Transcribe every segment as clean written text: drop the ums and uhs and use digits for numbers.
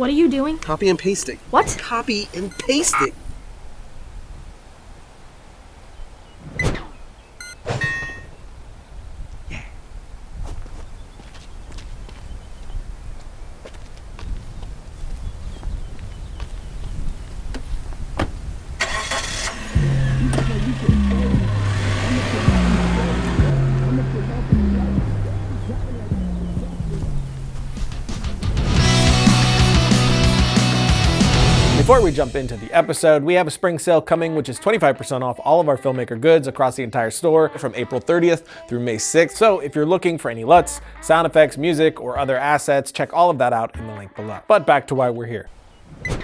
What are you doing? Copy and pasting. What? Copy and pasting. Before we jump into the episode, we have a spring sale coming, which is 25% off all of our filmmaker goods across the entire store from April 30th through May 6th. So if you're looking for any LUTs, sound effects, music, or other assets, check all of that out in the link below. But back to why we're here. I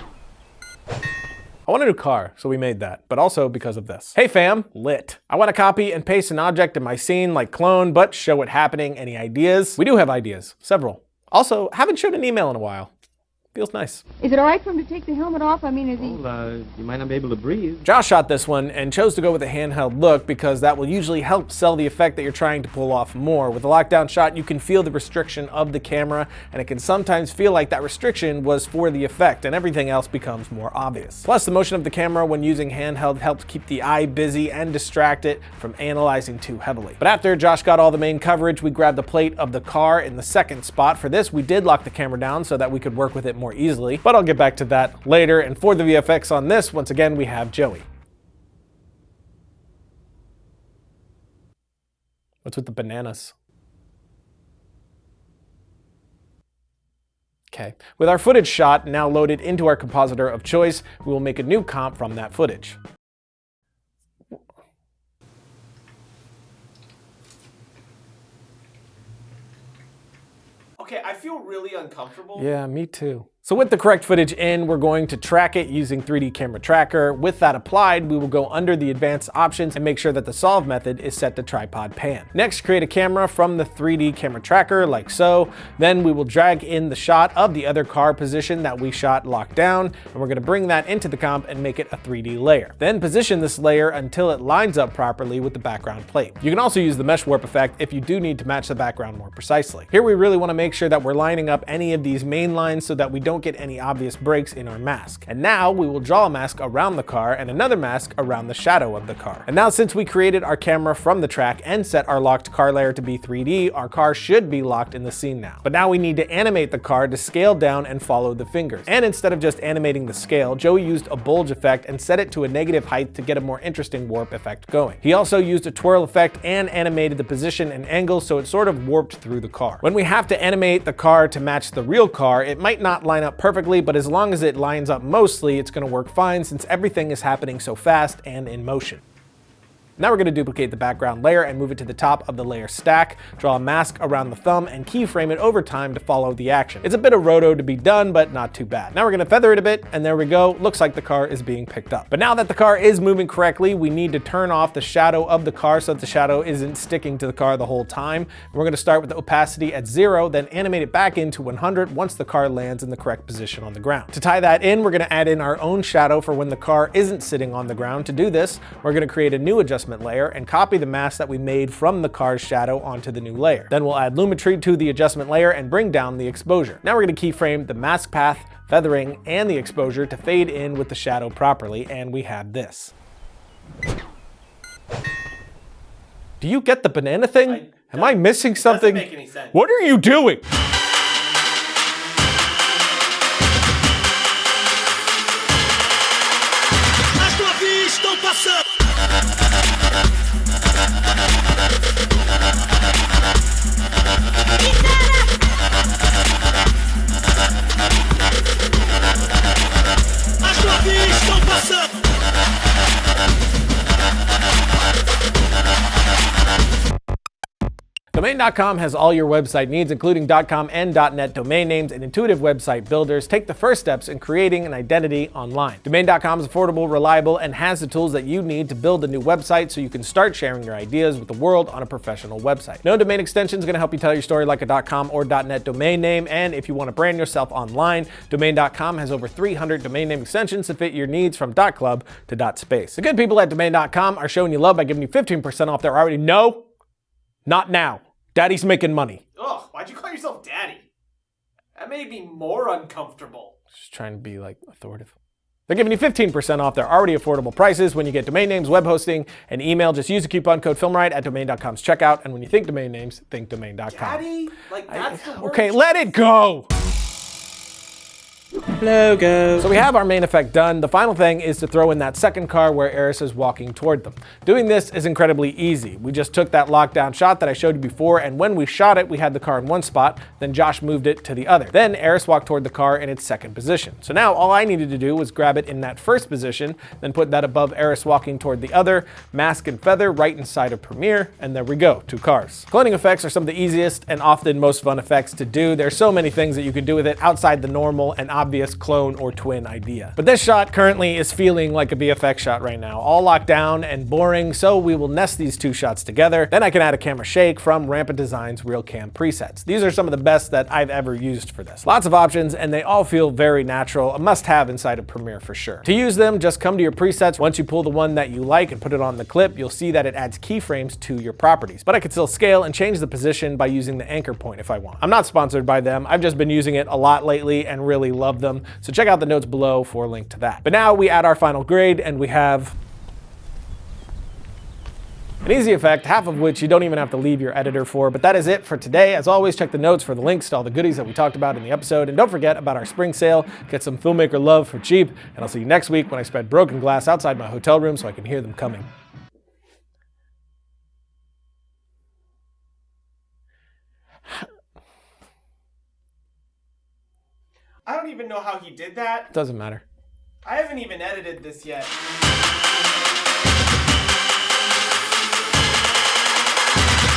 want a new car, so we made that, but also because of this. Hey fam, lit. I want to copy and paste an object in my scene like clone, but show it happening. Any ideas? We do have ideas, several. Also, haven't showed an email in a while. Feels nice. Is it all right for him to take the helmet off? I mean, is he... Well, you might not be able to breathe. Josh shot this one and chose to go with a handheld look because that will usually help sell the effect that you're trying to pull off more. With a lockdown shot, you can feel the restriction of the camera, and it can sometimes feel like that restriction was for the effect, and everything else becomes more obvious. Plus, the motion of the camera when using handheld helps keep the eye busy and distract it from analyzing too heavily. But after Josh got all the main coverage, we grabbed the plate of the car in the second spot. For this, we did lock the camera down so that we could work with it more easily, but I'll get back to that later. And for the VFX on this, once again, we have Joey. What's with the bananas? Okay, with our footage shot now loaded into our compositor of choice, we will make a new comp from that footage. Okay, I feel really uncomfortable. Yeah, me too. So with the correct footage in, we're going to track it using 3D Camera Tracker. With that applied, we will go under the advanced options and make sure that the solve method is set to tripod pan. Next, create a camera from the 3D Camera Tracker like so. Then we will drag in the shot of the other car position that we shot locked down, and we're gonna bring that into the comp and make it a 3D layer. Then position this layer until it lines up properly with the background plate. You can also use the mesh warp effect if you do need to match the background more precisely. Here we really wanna make sure that we're lining up any of these main lines so that we don't get any obvious breaks in our mask. And now we will draw a mask around the car and another mask around the shadow of the car. And now since we created our camera from the track and set our locked car layer to be 3D, our car should be locked in the scene now. But now we need to animate the car to scale down and follow the fingers. And instead of just animating the scale, Joey used a bulge effect and set it to a negative height to get a more interesting warp effect going. He also used a twirl effect and animated the position and angle so it sort of warped through the car. When we have to animate the car to match the real car, it might not line up perfectly, but as long as it lines up mostly, it's going to work fine since everything is happening so fast and in motion. Now we're going to duplicate the background layer and move it to the top of the layer stack, draw a mask around the thumb, and keyframe it over time to follow the action. It's a bit of roto to be done, but not too bad. Now we're going to feather it a bit, and there we go. Looks like the car is being picked up. But now that the car is moving correctly, we need to turn off the shadow of the car so that the shadow isn't sticking to the car the whole time. And we're going to start with the opacity at 0, then animate it back into 100 once the car lands in the correct position on the ground. To tie that in, we're going to add in our own shadow for when the car isn't sitting on the ground. To do this, we're going to create a new adjustment layer and copy the mask that we made from the car's shadow onto the new layer. Then we'll add Lumetri to the adjustment layer and bring down the exposure. Now we're going to keyframe the mask path, feathering, and the exposure to fade in with the shadow properly, and we have this. Do you get the banana thing? Am I missing something? Doesn't make any sense. What are you doing? Domain.com has all your website needs, including .com and .net domain names and intuitive website builders. Take the first steps in creating an identity online. Domain.com is affordable, reliable, and has the tools that you need to build a new website so you can start sharing your ideas with the world on a professional website. No domain extension is going to help you tell your story like a .com or .net domain name, and if you want to brand yourself online, Domain.com has over 300 domain name extensions to fit your needs from .club to .space. The good people at Domain.com are showing you love by giving you 15% off their already. No, not now. Daddy's making money. Ugh, why'd you call yourself Daddy? That made me more uncomfortable. Just trying to be like authoritative. They're giving you 15% off their already affordable prices when you get domain names, web hosting, and email. Just use the coupon code FilmRiot at domain.com's checkout. And when you think domain names, think domain.com. Daddy, like that's the word. Okay, let it go. Logo. So we have our main effect done. The final thing is to throw in that second car where Eris is walking toward them. Doing this is incredibly easy. We just took that lockdown shot that I showed you before, and when we shot it, we had the car in one spot, then Josh moved it to the other. Then Eris walked toward the car in its second position. So now all I needed to do was grab it in that first position, then put that above Eris walking toward the other, mask and feather right inside of Premiere, and there we go, 2 cars. Cloning effects are some of the easiest and often most fun effects to do. There's so many things that you can do with it outside the normal and obvious clone or twin idea. But this shot currently is feeling like a VFX shot right now, all locked down and boring, so we will nest these 2 shots together. Then I can add a camera shake from Rampant Design's RealCam presets. These are some of the best that I've ever used for this. Lots of options, and they all feel very natural, a must-have inside of Premiere for sure. To use them, just come to your presets. Once you pull the one that you like and put it on the clip, you'll see that it adds keyframes to your properties. But I could still scale and change the position by using the anchor point if I want. I'm not sponsored by them. I've just been using it a lot lately and really love them. So check out the notes below for a link to that. But now we add our final grade and we have an easy effect, half of which you don't even have to leave your editor for. But that is it for today. As always, check the notes for the links to all the goodies that we talked about in the episode. And don't forget about our spring sale. Get some filmmaker love for cheap. And I'll see you next week when I spread broken glass outside my hotel room so I can hear them coming. I don't even know how he did that. Doesn't matter. I haven't even edited this yet.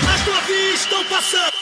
As tua vida estão passando.